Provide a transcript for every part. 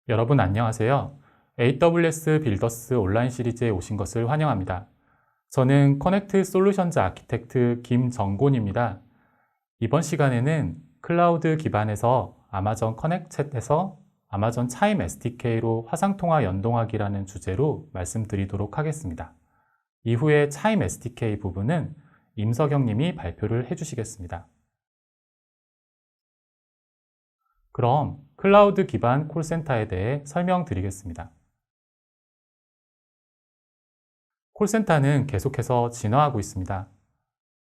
여러분 안녕하세요. AWS 빌더스 온라인 시리즈에 오신 것을 환영합니다. 저는 커넥트 솔루션즈 아키텍트 김정곤입니다. 이번 시간에는 클라우드 기반에서 아마존 커넥챗에서 아마존 차임 SDK로 화상통화 연동하기라는 주제로 말씀드리도록 하겠습니다. 이후에 차임 SDK 부분은 임석영 님이 발표를 해주시겠습니다. 그럼 클라우드 기반 콜센터에 대해 설명드리겠습니다. 콜센터는 계속해서 진화하고 있습니다.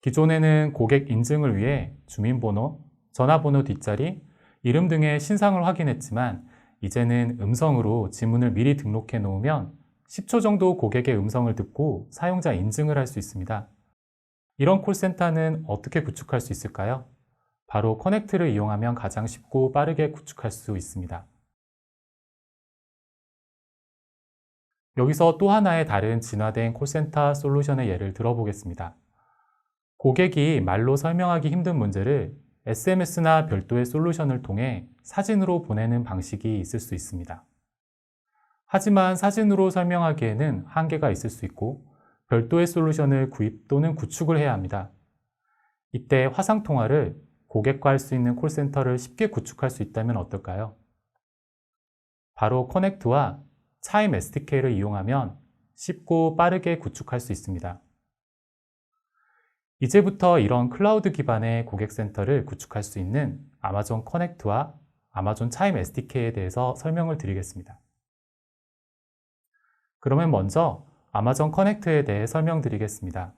기존에는 고객 인증을 위해 주민번호, 전화번호 뒷자리, 이름 등의 신상을 확인했지만 이제는 음성으로 지문을 미리 등록해 놓으면 10초 정도 고객의 음성을 듣고 사용자 인증을 할 수 있습니다. 이런 콜센터는 어떻게 구축할 수 있을까요? 바로 커넥트를 이용하면 가장 쉽고 빠르게 구축할 수 있습니다. 여기서 또 하나의 다른 진화된 콜센터 솔루션의 예를 들어보겠습니다. 고객이 말로 설명하기 힘든 문제를 SMS나 별도의 솔루션을 통해 사진으로 보내는 방식이 있을 수 있습니다. 하지만 사진으로 설명하기에는 한계가 있을 수 있고 별도의 솔루션을 구입 또는 구축을 해야 합니다. 이때 화상통화를 고객과 할 수 있는 콜센터를 쉽게 구축할 수 있다면 어떨까요? 바로 커넥트와 차임 SDK를 이용하면 쉽고 빠르게 구축할 수 있습니다. 이제부터 이런 클라우드 기반의 고객센터를 구축할 수 있는 아마존 커넥트와 아마존 차임 SDK에 대해서 설명을 드리겠습니다. 그러면 먼저 아마존 커넥트에 대해 설명드리겠습니다.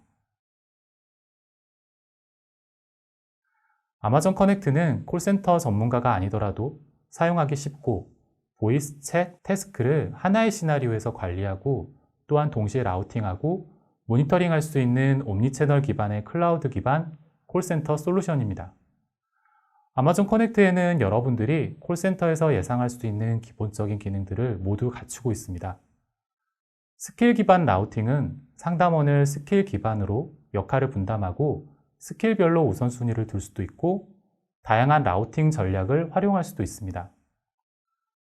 아마존 커넥트는 콜센터 전문가가 아니더라도 사용하기 쉽고 보이스 챗 태스크를 하나의 시나리오에서 관리하고 또한 동시에 라우팅하고 모니터링할 수 있는 옴니채널 기반의 클라우드 기반 콜센터 솔루션입니다. 아마존 커넥트에는 여러분들이 콜센터에서 예상할 수 있는 기본적인 기능들을 모두 갖추고 있습니다. 스킬 기반 라우팅은 상담원을 스킬 기반으로 역할을 분담하고 스킬별로 우선순위를 둘 수도 있고 다양한 라우팅 전략을 활용할 수도 있습니다.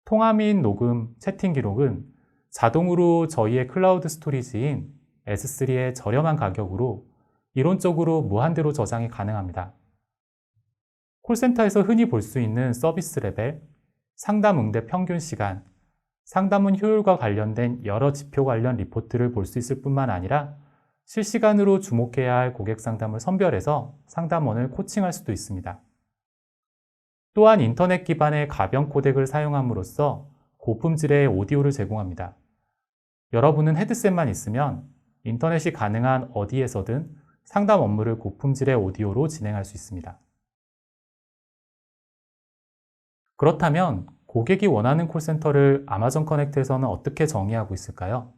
통화 및 녹음, 채팅 기록은 자동으로 저희의 클라우드 스토리지인 S3의 저렴한 가격으로 이론적으로 무한대로 저장이 가능합니다. 콜센터에서 흔히 볼 수 있는 서비스 레벨, 상담 응대 평균 시간, 상담은 효율과 관련된 여러 지표 관련 리포트를 볼 수 있을 뿐만 아니라 실시간으로 주목해야 할 고객 상담을 선별해서 상담원을 코칭할 수도 있습니다. 또한 인터넷 기반의 가변 코덱을 사용함으로써 고품질의 오디오를 제공합니다. 여러분은 헤드셋만 있으면 인터넷이 가능한 어디에서든 상담 업무를 고품질의 오디오로 진행할 수 있습니다. 그렇다면 고객이 원하는 콜센터를 아마존 커넥트에서는 어떻게 정의하고 있을까요?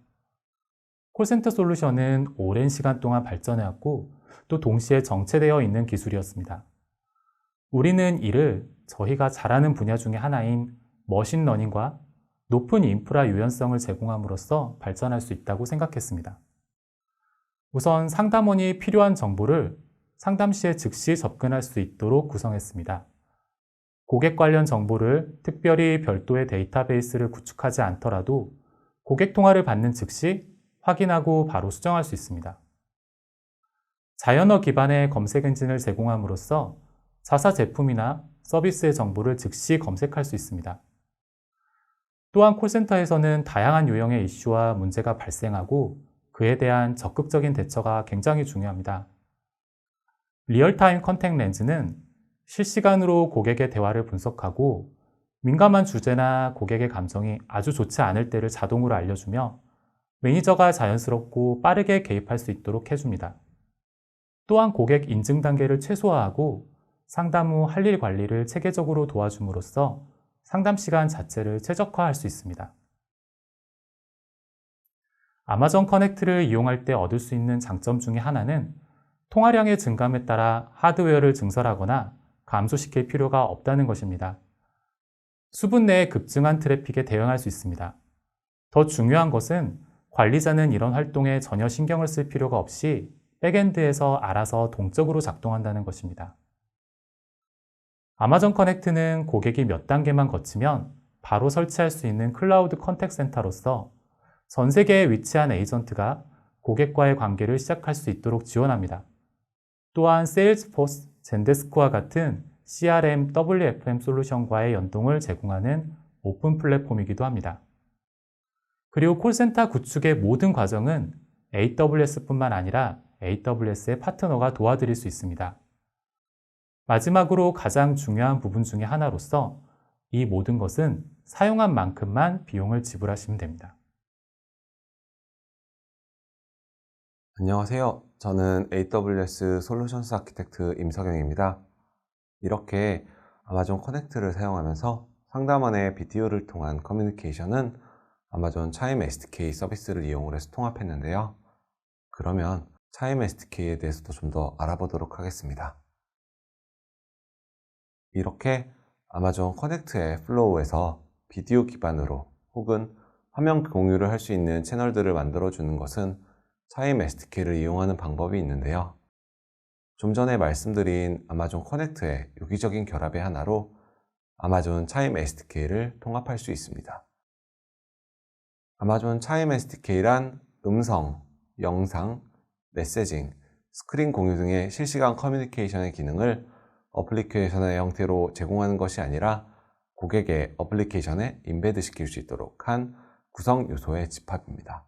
콜센터 솔루션은 오랜 시간 동안 발전해왔고 또 동시에 정체되어 있는 기술이었습니다. 우리는 이를 저희가 잘하는 분야 중에 하나인 머신러닝과 높은 인프라 유연성을 제공함으로써 발전할 수 있다고 생각했습니다. 우선 상담원이 필요한 정보를 상담 시에 즉시 접근할 수 있도록 구성했습니다. 고객 관련 정보를 특별히 별도의 데이터베이스를 구축하지 않더라도 고객 통화를 받는 즉시 확인하고 바로 수정할 수 있습니다. 자연어 기반의 검색 엔진을 제공함으로써 자사 제품이나 서비스의 정보를 즉시 검색할 수 있습니다. 또한 콜센터에서는 다양한 유형의 이슈와 문제가 발생하고 그에 대한 적극적인 대처가 굉장히 중요합니다. 리얼타임 컨택 렌즈는 실시간으로 고객의 대화를 분석하고 민감한 주제나 고객의 감정이 아주 좋지 않을 때를 자동으로 알려주며 매니저가 자연스럽고 빠르게 개입할 수 있도록 해줍니다. 또한 고객 인증 단계를 최소화하고 상담 후 할 일 관리를 체계적으로 도와줌으로써 상담 시간 자체를 최적화할 수 있습니다. 아마존 커넥트를 이용할 때 얻을 수 있는 장점 중에 하나는 통화량의 증감에 따라 하드웨어를 증설하거나 감소시킬 필요가 없다는 것입니다. 수분 내에 급증한 트래픽에 대응할 수 있습니다. 더 중요한 것은 관리자는 이런 활동에 전혀 신경을 쓸 필요가 없이 백엔드에서 알아서 동적으로 작동한다는 것입니다. 아마존 커넥트는 고객이 몇 단계만 거치면 바로 설치할 수 있는 클라우드 컨택 센터로서 전 세계에 위치한 에이전트가 고객과의 관계를 시작할 수 있도록 지원합니다. 또한 세일즈포스, 젠데스크와 같은 CRM, WFM 솔루션과의 연동을 제공하는 오픈 플랫폼이기도 합니다. 그리고 콜센터 구축의 모든 과정은 AWS뿐만 아니라 AWS의 파트너가 도와드릴 수 있습니다. 마지막으로 가장 중요한 부분 중에 하나로서 이 모든 것은 사용한 만큼만 비용을 지불하시면 됩니다. 안녕하세요. 저는 AWS 솔루션스 아키텍트 임석영입니다. 이렇게 아마존 커넥트를 사용하면서 상담원의 비디오를 통한 커뮤니케이션은 아마존 차임 SDK 서비스를 이용을 해서 통합했는데요. 그러면 차임 SDK에 대해서도 좀 더 알아보도록 하겠습니다. 이렇게 아마존 커넥트의 플로우에서 비디오 기반으로 혹은 화면 공유를 할 수 있는 채널들을 만들어주는 것은 차임 SDK를 이용하는 방법이 있는데요. 좀 전에 말씀드린 아마존 커넥트의 유기적인 결합의 하나로 아마존 차임 SDK를 통합할 수 있습니다. 아마존 차임 SDK란 음성, 영상, 메시징, 스크린 공유 등의 실시간 커뮤니케이션의 기능을 어플리케이션의 형태로 제공하는 것이 아니라 고객의 어플리케이션에 인베드 시킬 수 있도록 한 구성 요소의 집합입니다.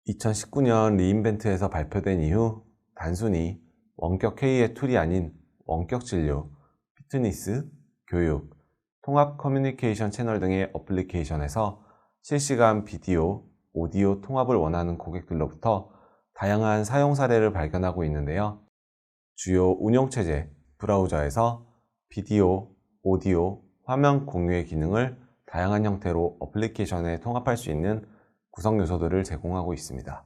2019년 리인벤트에서 발표된 이후 단순히 원격 회의의 툴이 아닌 원격 진료, 피트니스, 교육, 통합 커뮤니케이션 채널 등의 어플리케이션에서 실시간 비디오, 오디오 통합을 원하는 고객들로부터 다양한 사용 사례를 발견하고 있는데요. 주요 운영체제, 브라우저에서 비디오, 오디오, 화면 공유의 기능을 다양한 형태로 어플리케이션에 통합할 수 있는 구성 요소들을 제공하고 있습니다.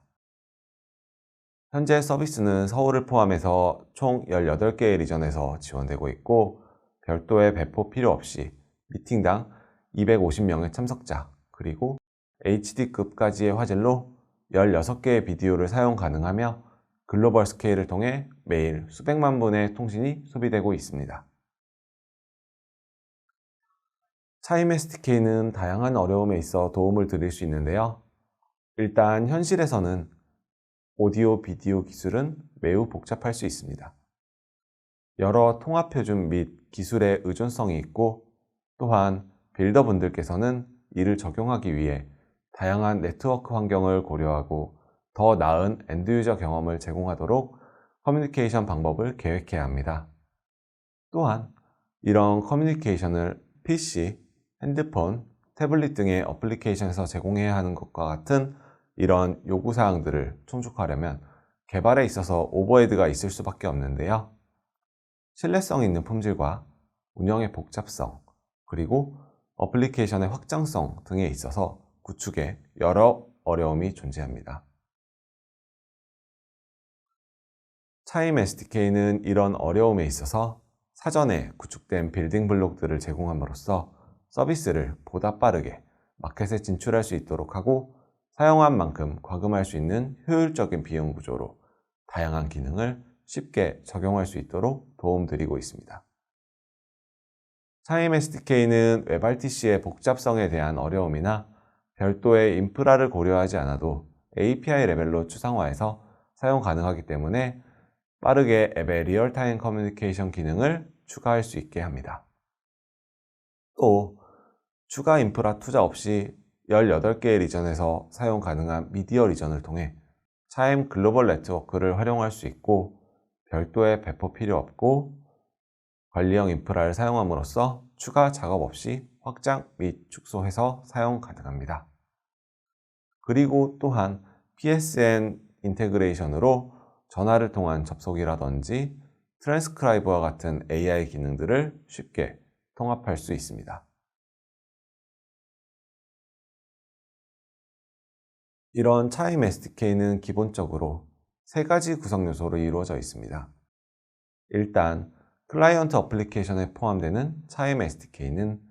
현재 서비스는 서울을 포함해서 총 18개의 리전에서 지원되고 있고 별도의 배포 필요 없이 미팅당 250명의 참석자 그리고 HD급까지의 화질로 16개의 비디오를 사용 가능하며 글로벌 스케일을 통해 매일 수백만 분의 통신이 소비되고 있습니다. 차임 SDK는 다양한 어려움에 있어 도움을 드릴 수 있는데요. 일단 현실에서는 오디오 비디오 기술은 매우 복잡할 수 있습니다. 여러 통합 표준 및 기술의 의존성이 있고 또한 빌더분들께서는 이를 적용하기 위해 다양한 네트워크 환경을 고려하고 더 나은 엔드유저 경험을 제공하도록 커뮤니케이션 방법을 계획해야 합니다. 또한 이런 커뮤니케이션을 PC, 핸드폰, 태블릿 등의 어플리케이션에서 제공해야 하는 것과 같은 이런 요구사항들을 충족하려면 개발에 있어서 오버헤드가 있을 수밖에 없는데요. 신뢰성 있는 품질과 운영의 복잡성, 그리고 어플리케이션의 확장성 등에 있어서 구축에 여러 어려움이 존재합니다. 차임 SDK는 이런 어려움에 있어서 사전에 구축된 빌딩 블록들을 제공함으로써 서비스를 보다 빠르게 마켓에 진출할 수 있도록 하고 사용한 만큼 과금할 수 있는 효율적인 비용 구조로 다양한 기능을 쉽게 적용할 수 있도록 도움드리고 있습니다. 차임 SDK는 웹RTC의 복잡성에 대한 어려움이나 별도의 인프라를 고려하지 않아도 API 레벨로 추상화해서 사용 가능하기 때문에 빠르게 앱의 리얼타임 커뮤니케이션 기능을 추가할 수 있게 합니다. 또 추가 인프라 투자 없이 18개의 리전에서 사용 가능한 미디어 리전을 통해 차임 글로벌 네트워크를 활용할 수 있고 별도의 배포 필요 없고 관리형 인프라를 사용함으로써 추가 작업 없이 확장 및 축소해서 사용 가능합니다. 그리고 또한 PSN 인테그레이션으로 전화를 통한 접속이라든지 트랜스크라이버와 같은 AI 기능들을 쉽게 통합할 수 있습니다. 이런 차임 SDK는 기본적으로 세 가지 구성 요소로 이루어져 있습니다. 일단 클라이언트 어플리케이션에 포함되는 차임 SDK는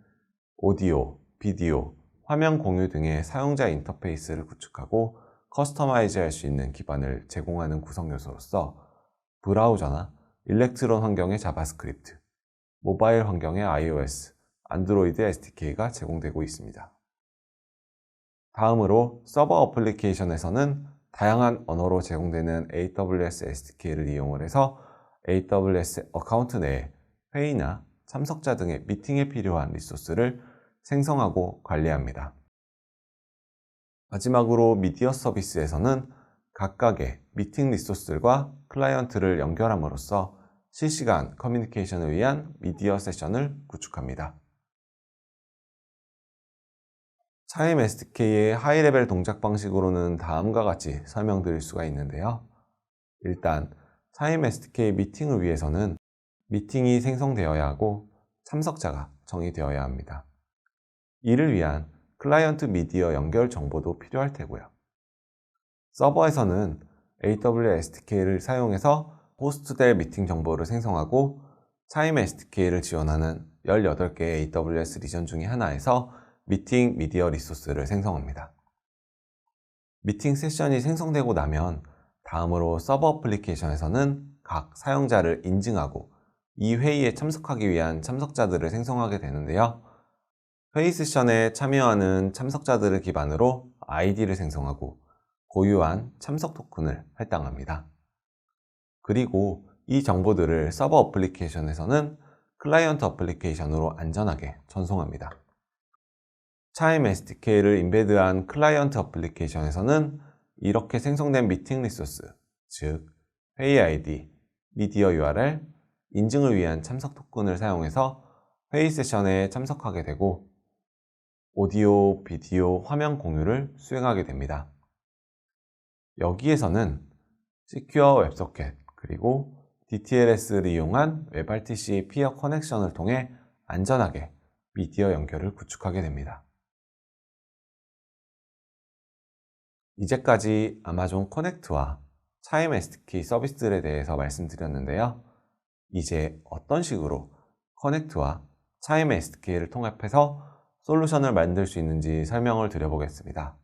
오디오, 비디오, 화면 공유 등의 사용자 인터페이스를 구축하고 커스터마이즈 할 수 있는 기반을 제공하는 구성 요소로서 브라우저나 일렉트론 환경의 자바스크립트, 모바일 환경의 iOS, 안드로이드 SDK가 제공되고 있습니다. 다음으로 서버 어플리케이션에서는 다양한 언어로 제공되는 AWS SDK를 이용을 해서 AWS 어카운트 내에 회의나 참석자 등의 미팅에 필요한 리소스를 생성하고 관리합니다. 마지막으로 미디어 서비스에서는 각각의 미팅 리소스들과 클라이언트를 연결함으로써 실시간 커뮤니케이션을 위한 미디어 세션을 구축합니다. 차임 SDK의 하이레벨 동작 방식으로는 다음과 같이 설명드릴 수가 있는데요. 일단 차임 SDK 미팅을 위해서는 미팅이 생성되어야 하고 참석자가 정의되어야 합니다. 이를 위한 클라이언트 미디어 연결 정보도 필요할 테고요. 서버에서는 AWS SDK를 사용해서 호스트될 미팅 정보를 생성하고 차임 SDK를 지원하는 18개의 AWS 리전 중에 하나에서 미팅 미디어 리소스를 생성합니다. 미팅 세션이 생성되고 나면 다음으로 서버 어플리케이션에서는 각 사용자를 인증하고 이 회의에 참석하기 위한 참석자들을 생성하게 되는데요. 회의 세션에 참여하는 참석자들을 기반으로 아이디를 생성하고 고유한 참석 토큰을 할당합니다. 그리고 이 정보들을 서버 어플리케이션에서는 클라이언트 어플리케이션으로 안전하게 전송합니다. 차임 SDK를 인베드한 클라이언트 어플리케이션에서는 이렇게 생성된 미팅 리소스, 즉 회의 아이디, 미디어 URL, 인증을 위한 참석 토큰을 사용해서 회의 세션에 참석하게 되고 오디오, 비디오, 화면 공유를 수행하게 됩니다. 여기에서는 시큐어 웹소켓 그리고 DTLS를 이용한 WebRTC 피어 커넥션을 통해 안전하게 미디어 연결을 구축하게 됩니다. 이제까지 아마존 커넥트와 차임 SDK 서비스들에 대해서 말씀드렸는데요. 이제 어떤 식으로 커넥트와 차임 SDK를 통합해서 솔루션을 만들 수 있는지 설명을 드려보겠습니다.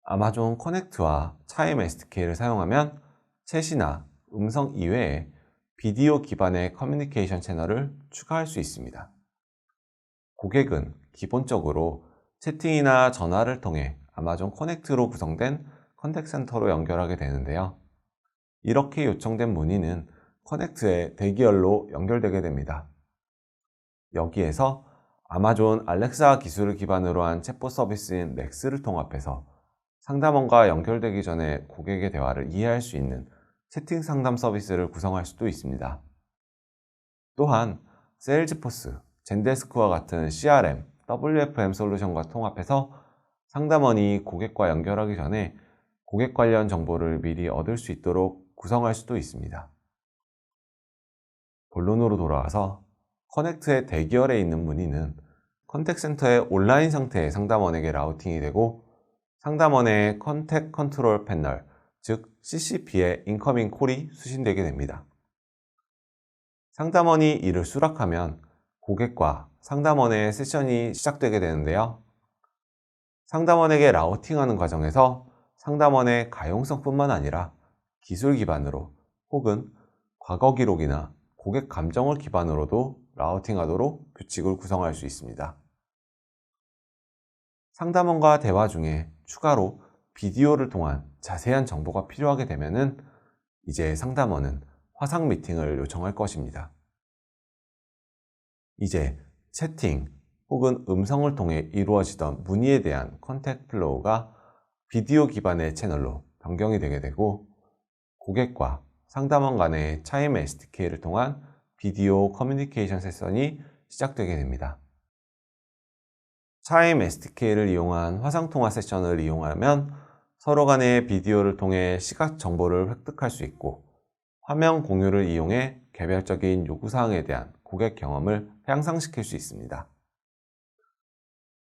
아마존 커넥트와 차임 SDK를 사용하면 챗이나 음성 이외에 비디오 기반의 커뮤니케이션 채널을 추가할 수 있습니다. 고객은 기본적으로 채팅이나 전화를 통해 아마존 커넥트로 구성된 컨택 센터로 연결하게 되는데요. 이렇게 요청된 문의는 커넥트의 대기열로 연결되게 됩니다. 여기에서 아마존 알렉사 기술을 기반으로 한 챗봇 서비스인 렉스를 통합해서 상담원과 연결되기 전에 고객의 대화를 이해할 수 있는 채팅 상담 서비스를 구성할 수도 있습니다. 또한 세일즈포스, 젠데스크와 같은 CRM, WFM 솔루션과 통합해서 상담원이 고객과 연결하기 전에 고객 관련 정보를 미리 얻을 수 있도록 구성할 수도 있습니다. 본론으로 돌아와서 커넥트의 대기열에 있는 문의는 컨택센터의 온라인 상태의 상담원에게 라우팅이 되고 상담원의 컨택 컨트롤 패널, 즉 CCP에 인커밍 콜이 수신되게 됩니다. 상담원이 이를 수락하면 고객과 상담원의 세션이 시작되게 되는데요. 상담원에게 라우팅하는 과정에서 상담원의 가용성뿐만 아니라 기술 기반으로 혹은 과거 기록이나 고객 감정을 기반으로도 라우팅하도록 규칙을 구성할 수 있습니다. 상담원과 대화 중에 추가로 비디오를 통한 자세한 정보가 필요하게 되면은 이제 상담원은 화상 미팅을 요청할 것입니다. 이제 채팅 혹은 음성을 통해 이루어지던 문의에 대한 컨택 플로우가 비디오 기반의 채널로 변경이 되게 되고 고객과 상담원 간의 차임 SDK를 통한 비디오 커뮤니케이션 세션이 시작되게 됩니다. 차임 SDK를 이용한 화상통화 세션을 이용하면 서로 간의 비디오를 통해 시각 정보를 획득할 수 있고 화면 공유를 이용해 개별적인 요구사항에 대한 고객 경험을 향상시킬 수 있습니다.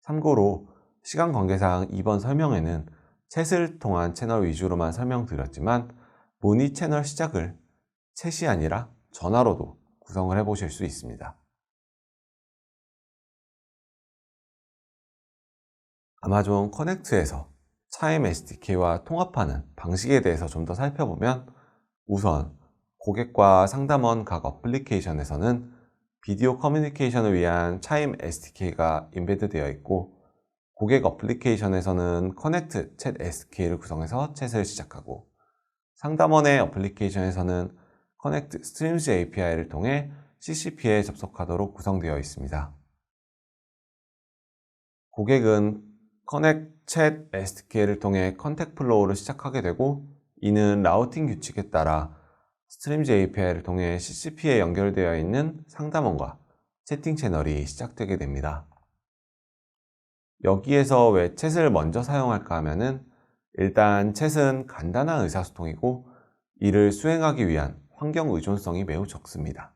참고로 시간 관계상 이번 설명에는 챗을 통한 채널 위주로만 설명드렸지만 문의 채널 시작을 챗이 아니라 전화로도 구성을 해보실 수 있습니다. 아마존 커넥트에서 차임 SDK와 통합하는 방식에 대해서 좀 더 살펴보면 우선 고객과 상담원 각 어플리케이션에서는 비디오 커뮤니케이션을 위한 차임 SDK가 인베드되어 있고, 고객 어플리케이션에서는 커넥트 챗 SDK를 구성해서 챗을 시작하고, 상담원의 어플리케이션에서는 커넥트 스트림즈 API를 통해 CCP에 접속하도록 구성되어 있습니다. 고객은 커넥트 챗 SDK를 통해 컨택 플로우를 시작하게 되고, 이는 라우팅 규칙에 따라 스트림즈 API를 통해 CCP에 연결되어 있는 상담원과 채팅 채널이 시작되게 됩니다. 여기에서 왜 챗을 먼저 사용할까 하면은, 일단 챗은 간단한 의사소통이고 이를 수행하기 위한 환경 의존성이 매우 적습니다.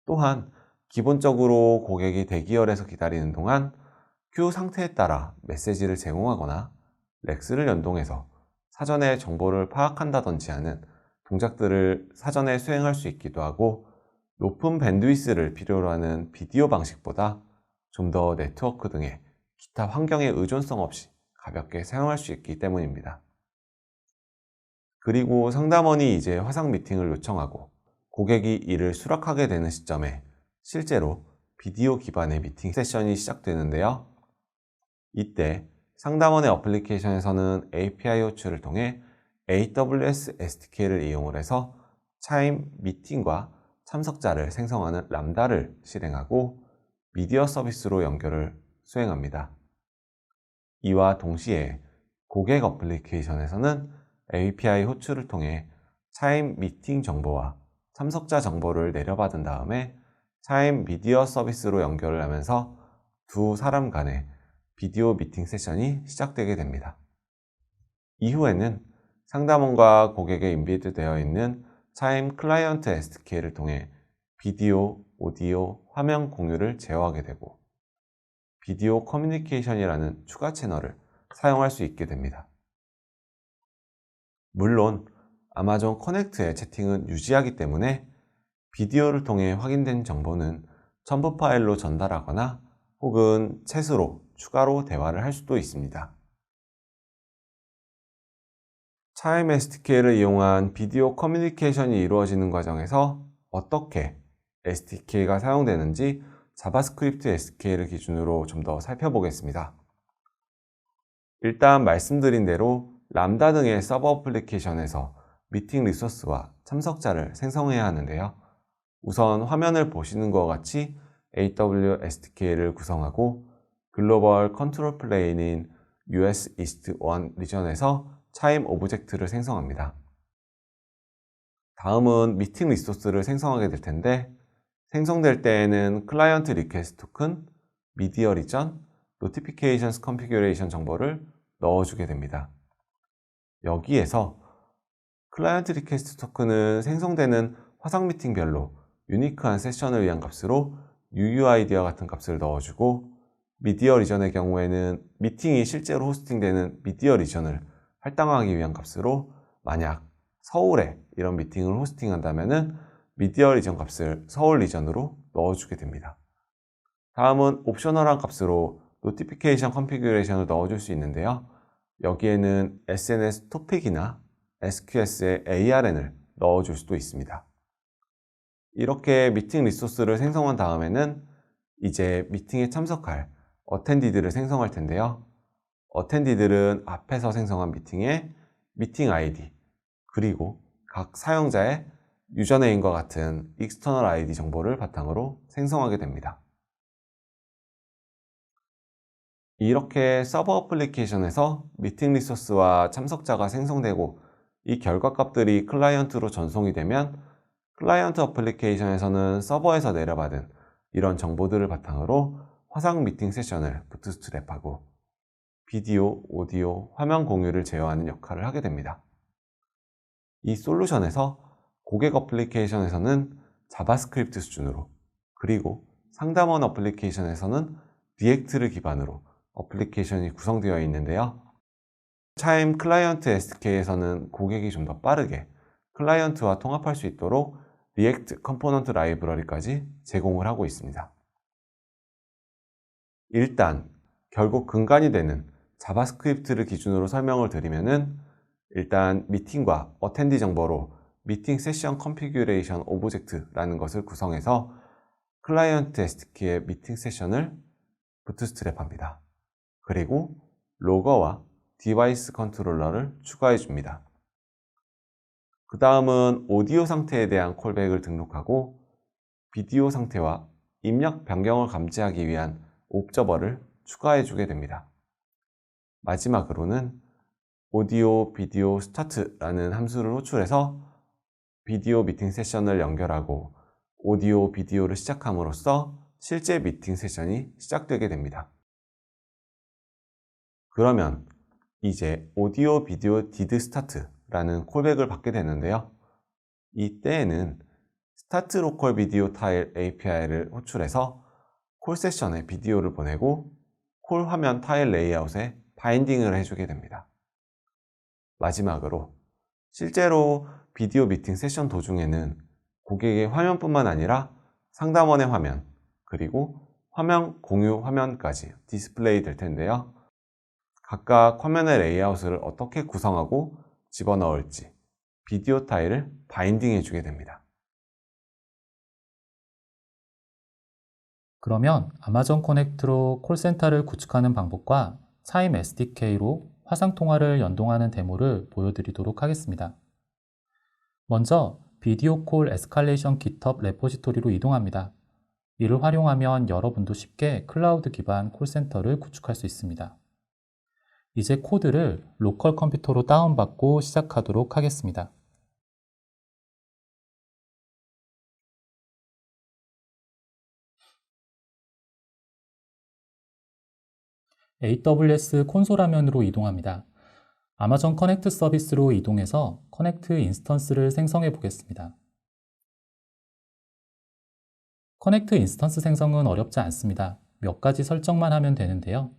또한 기본적으로 고객이 대기열에서 기다리는 동안 큐 상태에 따라 메시지를 제공하거나 렉스를 연동해서 사전에 정보를 파악한다든지 하는 동작들을 사전에 수행할 수 있기도 하고, 높은 밴드위스를 필요로 하는 비디오 방식보다 좀 더 네트워크 등의 기타 환경의 의존성 없이 가볍게 사용할 수 있기 때문입니다. 그리고 상담원이 이제 화상 미팅을 요청하고 고객이 이를 수락하게 되는 시점에 실제로 비디오 기반의 미팅 세션이 시작되는데요. 이때 상담원의 어플리케이션에서는 API 호출을 통해 AWS SDK를 이용을 해서 차임 미팅과 참석자를 생성하는 람다를 실행하고 미디어 서비스로 연결을 수행합니다. 이와 동시에 고객 어플리케이션에서는 API 호출을 통해 차임 미팅 정보와 참석자 정보를 내려받은 다음에 차임 미디어 서비스로 연결을 하면서 두 사람 간의 비디오 미팅 세션이 시작되게 됩니다. 이후에는 상담원과 고객에 인베드 되어 있는 차임 클라이언트 SDK를 통해 비디오, 오디오, 화면 공유를 제어하게 되고 비디오 커뮤니케이션이라는 추가 채널을 사용할 수 있게 됩니다. 물론 아마존 커넥트의 채팅은 유지하기 때문에 비디오를 통해 확인된 정보는 첨부 파일로 전달하거나 혹은 챗으로 추가로 대화를 할 수도 있습니다. 차임 SDK를 이용한 비디오 커뮤니케이션이 이루어지는 과정에서 어떻게 SDK가 사용되는지 자바스크립트 SDK를 기준으로 좀 더 살펴보겠습니다. 일단 말씀드린 대로 람다 등의 서버 어플리케이션에서 미팅 리소스와 참석자를 생성해야 하는데요. 우선 화면을 보시는 것과 같이 AWS SDK를 구성하고 글로벌 컨트롤 플레인인 US East 1 리전에서 차임 오브젝트를 생성합니다. 다음은 미팅 리소스를 생성하게 될 텐데, 생성될 때에는 클라이언트 리퀘스트 토큰, 미디어 리전, 노티피케이션스 컨피규레이션 정보를 넣어주게 됩니다. 여기에서 클라이언트 리퀘스트 토큰은 생성되는 화상 미팅별로 유니크한 세션을 위한 값으로 UUID와 같은 값을 넣어주고, 미디어 리전의 경우에는 미팅이 실제로 호스팅되는 미디어 리전을 할당하기 위한 값으로, 만약 서울에 이런 미팅을 호스팅한다면 미디어 리전 값을 서울 리전으로 넣어주게 됩니다. 다음은 옵셔널한 값으로 노티피케이션 컨피규레이션을 넣어줄 수 있는데요. 여기에는 SNS 토픽이나 SQS의 ARN을 넣어줄 수도 있습니다. 이렇게 미팅 리소스를 생성한 다음에는 이제 미팅에 참석할 어텐디드를 생성할 텐데요. 어텐디들은 앞에서 생성한 미팅의 미팅 아이디, 그리고 각 사용자의 유저네임과 같은 익스터널 아이디 정보를 바탕으로 생성하게 됩니다. 이렇게 서버 어플리케이션에서 미팅 리소스와 참석자가 생성되고 이 결과값들이 클라이언트로 전송이 되면 클라이언트 어플리케이션에서는 서버에서 내려받은 이런 정보들을 바탕으로 화상 미팅 세션을 부트스트랩하고 비디오, 오디오, 화면 공유를 제어하는 역할을 하게 됩니다. 이 솔루션에서 고객 어플리케이션에서는 자바스크립트 수준으로, 그리고 상담원 어플리케이션에서는 리액트를 기반으로 어플리케이션이 구성되어 있는데요. 차임 클라이언트 SDK에서는 고객이 좀 더 빠르게 클라이언트와 통합할 수 있도록 리액트 컴포넌트 라이브러리까지 제공을 하고 있습니다. 일단 결국 근간이 되는 자바스크립트를 기준으로 설명을 드리면은, 일단 미팅과 어텐디 정보로 미팅 세션 컨피규레이션 오브젝트라는 것을 구성해서 클라이언트 SDK의 미팅 세션을 부트스트랩합니다. 그리고 로거와 디바이스 컨트롤러를 추가해 줍니다. 그 다음은 오디오 상태에 대한 콜백을 등록하고 비디오 상태와 입력 변경을 감지하기 위한 옵저버를 추가해 주게 됩니다. 마지막으로는 오디오 비디오 스타트라는 함수를 호출해서 비디오 미팅 세션을 연결하고 오디오 비디오를 시작함으로써 실제 미팅 세션이 시작되게 됩니다. 그러면 이제 오디오 비디오 did start라는 콜백을 받게 되는데요. 이때에는 스타트 로컬 비디오 타일 API를 호출해서 콜 세션에 비디오를 보내고 콜 화면 타일 레이아웃에 바인딩을 해주게 됩니다. 마지막으로 실제로 비디오 미팅 세션 도중에는 고객의 화면뿐만 아니라 상담원의 화면, 그리고 화면 공유 화면까지 디스플레이 될 텐데요. 각각 화면의 레이아웃을 어떻게 구성하고 집어넣을지 비디오 타일을 바인딩 해주게 됩니다. 그러면 아마존 커넥트로 콜센터를 구축하는 방법과 차임 SDK로 화상통화를 연동하는 데모를 보여드리도록 하겠습니다. 먼저 비디오 콜 에스컬레이션 GitHub 레포지토리로 이동합니다. 이를 활용하면 여러분도 쉽게 클라우드 기반 콜센터를 구축할 수 있습니다. 이제 코드를 로컬 컴퓨터로 다운받고 시작하도록 하겠습니다. AWS 콘솔 화면으로 이동합니다. 아마존 커넥트 서비스로 이동해서 커넥트 인스턴스를 생성해 보겠습니다. 커넥트 인스턴스 생성은 어렵지 않습니다. 몇 가지 설정만 하면 되는데요.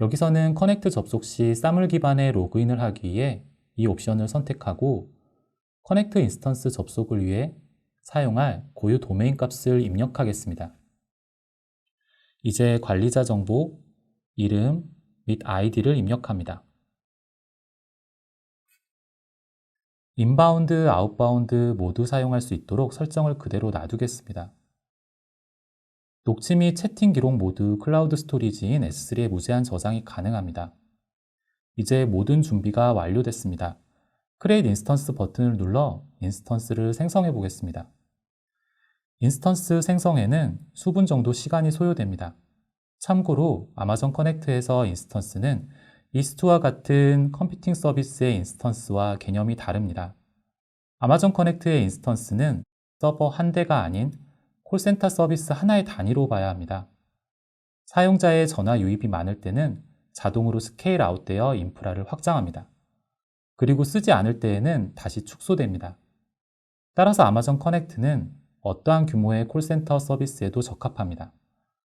여기서는 커넥트 접속 시 사물 기반의 로그인을 하기 위해 이 옵션을 선택하고 커넥트 인스턴스 접속을 위해 사용할 고유 도메인 값을 입력하겠습니다. 이제 관리자 정보, 이름 및 아이디를 입력합니다. 인바운드, 아웃바운드 모두 사용할 수 있도록 설정을 그대로 놔두겠습니다. 녹취 및 채팅 기록 모두 클라우드 스토리지인 S3에 무제한 저장이 가능합니다. 이제 모든 준비가 완료됐습니다. Create 인스턴스 버튼을 눌러 인스턴스를 생성해 보겠습니다. 인스턴스 생성에는 수분 정도 시간이 소요됩니다. 참고로 아마존 커넥트에서 인스턴스는 이스트와 같은 컴퓨팅 서비스의 인스턴스와 개념이 다릅니다. 아마존 커넥트의 인스턴스는 서버 한 대가 아닌 콜센터 서비스 하나의 단위로 봐야 합니다. 사용자의 전화 유입이 많을 때는 자동으로 스케일 아웃되어 인프라를 확장합니다. 그리고 쓰지 않을 때에는 다시 축소됩니다. 따라서 아마존 커넥트는 어떠한 규모의 콜센터 서비스에도 적합합니다.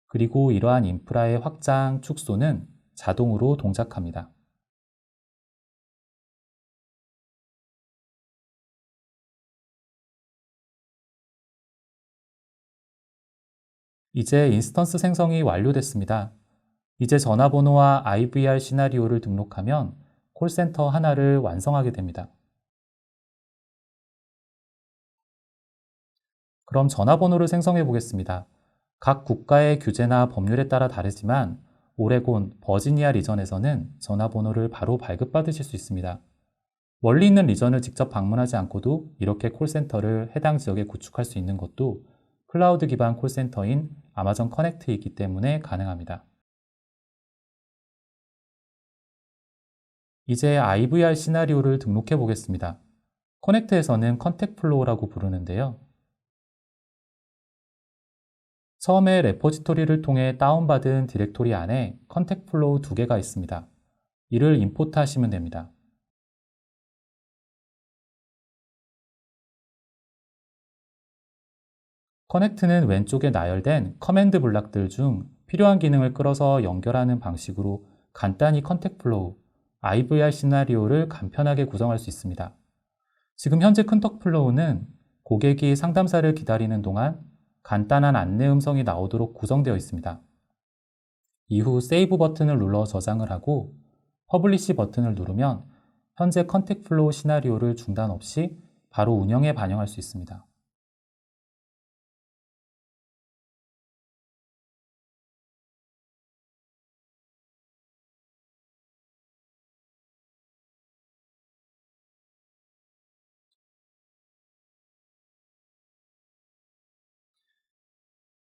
그리고 이러한 인프라의 확장, 축소는 자동으로 동작합니다. 이제 인스턴스 생성이 완료됐습니다. 이제 전화번호와 IVR 시나리오를 등록하면 콜센터 하나를 완성하게 됩니다. 그럼 전화번호를 생성해 보겠습니다. 각 국가의 규제나 법률에 따라 다르지만 오레곤, 버지니아 리전에서는 전화번호를 바로 발급받으실 수 있습니다. 멀리 있는 리전을 직접 방문하지 않고도 이렇게 콜센터를 해당 지역에 구축할 수 있는 것도 클라우드 기반 콜센터인 아마존 커넥트이기 때문에 가능합니다. 이제 IVR 시나리오를 등록해 보겠습니다. 커넥트에서는 컨택 플로우라고 부르는데요. 처음에 레포지토리를 통해 다운받은 디렉토리 안에 컨택 플로우 2개가 있습니다. 이를 임포트 하시면 됩니다. 커넥트는 왼쪽에 나열된 커맨드 블락들 중 필요한 기능을 끌어서 연결하는 방식으로 간단히 컨택 플로우, IVR 시나리오를 간편하게 구성할 수 있습니다. 지금 현재 컨택 플로우는 고객이 상담사를 기다리는 동안 간단한 안내 음성이 나오도록 구성되어 있습니다. 이후 세이브 버튼을 눌러 저장을 하고 퍼블리시 버튼을 누르면 현재 컨택 플로우 시나리오를 중단 없이 바로 운영에 반영할 수 있습니다.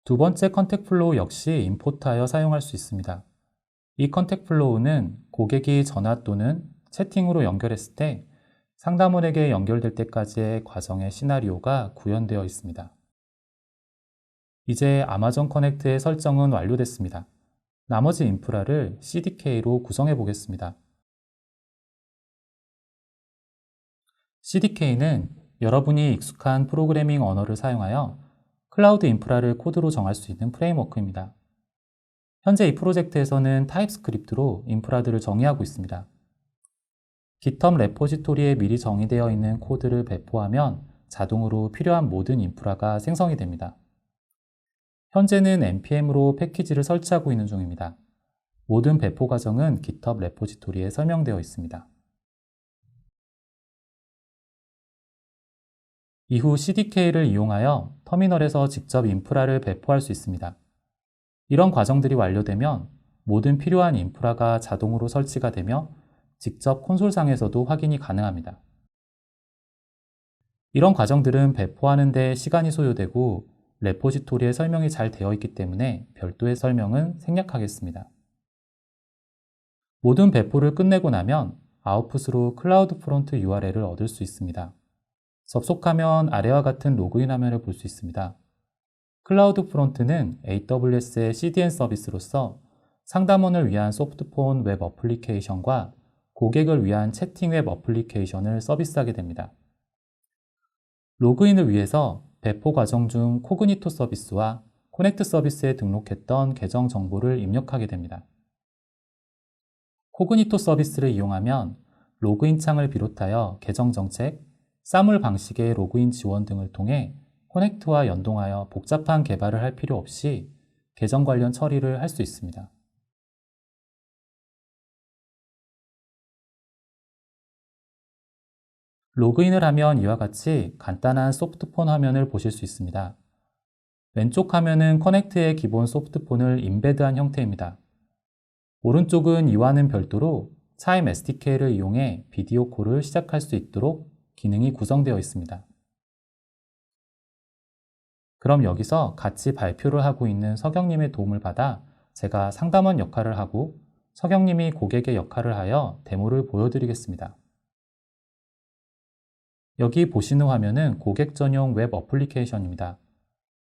두 번째 컨택 플로우 역시 임포트하여 사용할 수 있습니다. 이 컨택 플로우는 고객이 전화 또는 채팅으로 연결했을 때 상담원에게 연결될 때까지의 과정의 시나리오가 구현되어 있습니다. 이제 아마존 커넥트의 설정은 완료됐습니다. 나머지 인프라를 CDK로 구성해 보겠습니다. CDK는 여러분이 익숙한 프로그래밍 언어를 사용하여 클라우드 인프라를 코드로 정할 수 있는 프레임워크입니다. 현재 이 프로젝트에서는 타입스크립트로 인프라들을 정의하고 있습니다. GitHub 레포지토리에 미리 정의되어 있는 코드를 배포하면 자동으로 필요한 모든 인프라가 생성이 됩니다. 현재는 npm으로 패키지를 설치하고 있는 중입니다. 모든 배포 과정은 GitHub 레포지토리에 설명되어 있습니다. 이후 CDK를 이용하여 터미널에서 직접 인프라를 배포할 수 있습니다. 이런 과정들이 완료되면 모든 필요한 인프라가 자동으로 설치가 되며 직접 콘솔상에서도 확인이 가능합니다. 이런 과정들은 배포하는 데 시간이 소요되고 레포지토리에 설명이 잘 되어 있기 때문에 별도의 설명은 생략하겠습니다. 모든 배포를 끝내고 나면 아웃풋으로 클라우드 프론트 URL을 얻을 수 있습니다. 접속하면 아래와 같은 로그인 화면을 볼 수 있습니다. 클라우드 프론트는 AWS의 CDN 서비스로서 상담원을 위한 소프트폰 웹 어플리케이션과 고객을 위한 채팅 웹 어플리케이션을 서비스하게 됩니다. 로그인을 위해서 배포 과정 중 코그니토 서비스와 코넥트 서비스에 등록했던 계정 정보를 입력하게 됩니다. 코그니토 서비스를 이용하면 로그인 창을 비롯하여 계정 정책, 사물 방식의 로그인 지원 등을 통해 코넥트와 연동하여 복잡한 개발을 할 필요 없이 계정 관련 처리를 할 수 있습니다. 로그인을 하면 이와 같이 간단한 소프트폰 화면을 보실 수 있습니다. 왼쪽 화면은 커넥트의 기본 소프트폰을 임베드한 형태입니다. 오른쪽은 이와는 별도로 차임 SDK를 이용해 비디오 콜을 시작할 수 있도록 기능이 구성되어 있습니다. 그럼 여기서 같이 발표를 하고 있는 서경님의 도움을 받아 제가 상담원 역할을 하고 서경님이 고객의 역할을 하여 데모를 보여드리겠습니다. 여기 보시는 화면은 고객 전용 웹 어플리케이션입니다.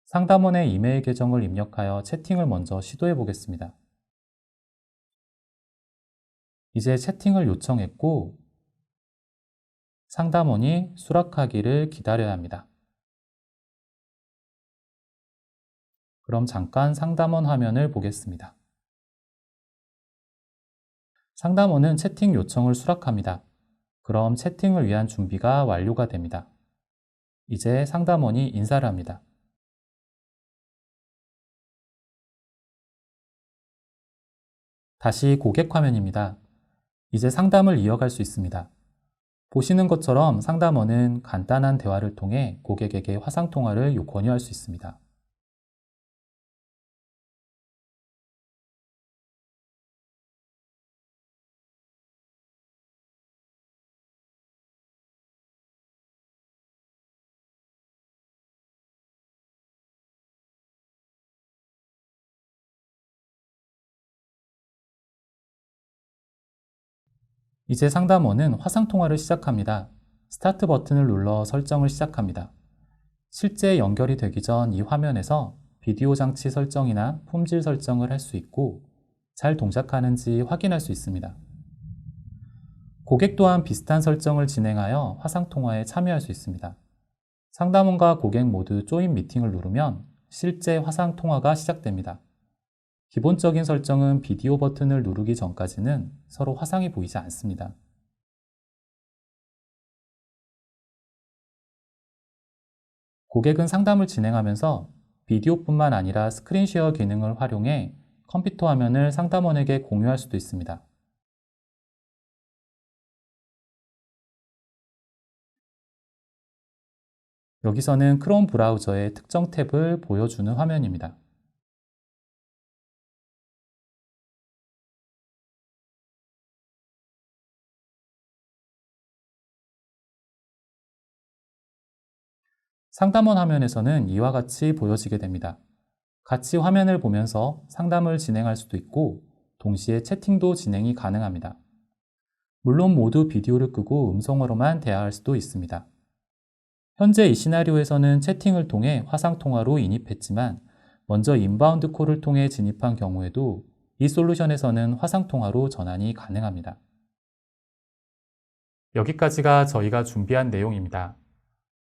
상담원의 이메일 계정을 입력하여 채팅을 먼저 시도해 보겠습니다. 이제 채팅을 요청했고 상담원이 수락하기를 기다려야 합니다. 그럼 잠깐 상담원 화면을 보겠습니다. 상담원은 채팅 요청을 수락합니다. 그럼 채팅을 위한 준비가 완료가 됩니다. 이제 상담원이 인사를 합니다. 다시 고객 화면입니다. 이제 상담을 이어갈 수 있습니다. 보시는 것처럼 상담원은 간단한 대화를 통해 고객에게 화상통화를 권유할 수 있습니다. 이제 상담원은 화상통화를 시작합니다. 스타트 버튼을 눌러 설정을 시작합니다. 실제 연결이 되기 전 이 화면에서 비디오 장치 설정이나 품질 설정을 할 수 있고 잘 동작하는지 확인할 수 있습니다. 고객 또한 비슷한 설정을 진행하여 화상통화에 참여할 수 있습니다. 상담원과 고객 모두 조인 미팅을 누르면 실제 화상통화가 시작됩니다. 기본적인 설정은 비디오 버튼을 누르기 전까지는 서로 화상이 보이지 않습니다. 고객은 상담을 진행하면서 비디오뿐만 아니라 스크린 쉐어 기능을 활용해 컴퓨터 화면을 상담원에게 공유할 수도 있습니다. 여기서는 크롬 브라우저의 특정 탭을 보여주는 화면입니다. 상담원 화면에서는 이와 같이 보여지게 됩니다. 같이 화면을 보면서 상담을 진행할 수도 있고 동시에 채팅도 진행이 가능합니다. 물론 모두 비디오를 끄고 음성어로만 대화할 수도 있습니다. 현재 이 시나리오에서는 채팅을 통해 화상통화로 인입했지만 먼저 인바운드 콜을 통해 진입한 경우에도 이 솔루션에서는 화상통화로 전환이 가능합니다. 여기까지가 저희가 준비한 내용입니다.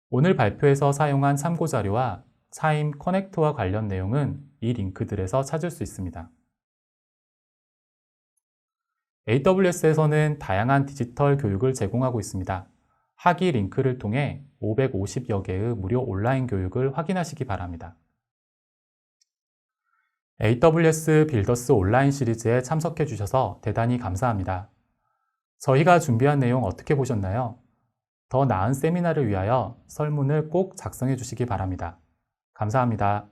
오늘 발표에서 사용한 참고자료와 차임 커넥트와 관련 내용은 이 링크들에서 찾을 수 있습니다. AWS에서는 다양한 디지털 교육을 제공하고 있습니다. 하기 링크를 통해 550여 개의 무료 온라인 교육을 확인하시기 바랍니다. AWS 빌더스 온라인 시리즈에 참석해 주셔서 대단히 감사합니다. 저희가 준비한 내용 어떻게 보셨나요? 더 나은 세미나를 위하여 설문을 꼭 작성해 주시기 바랍니다. 감사합니다.